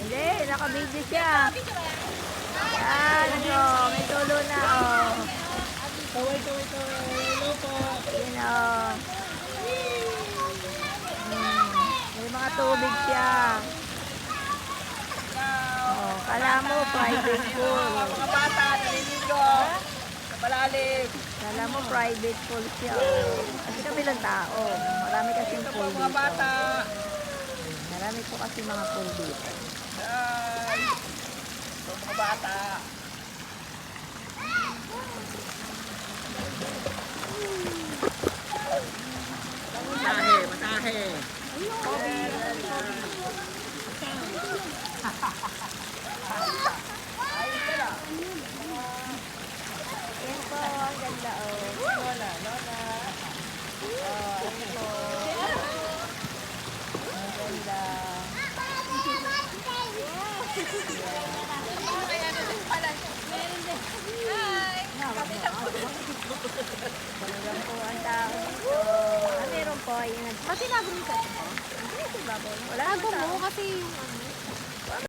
Hindi, naka-video siya. Yan, ano, may tulo na, oh. Kaway. Hello po. Yun, oh. May mga tubig siya. Oh, kala mo, private pool. Mga bata, naliligo. Sa malalim. Kala mo, private pool siya, oh. Kasi kabilang tao. Marami kasing Ito po pool mga dito. bata. Marami po kasi mga pool dito. Yan. Ito mga bata. Matahe. Yan po, ang ganda, oh. Lola. Oh, ano po. Ang ganda. Talagang po ang tao dito. Meron po, yun. Kasi nabring ka po. Hindi, si Baboy. Wala Bago naman tao. mo kasi yung ano.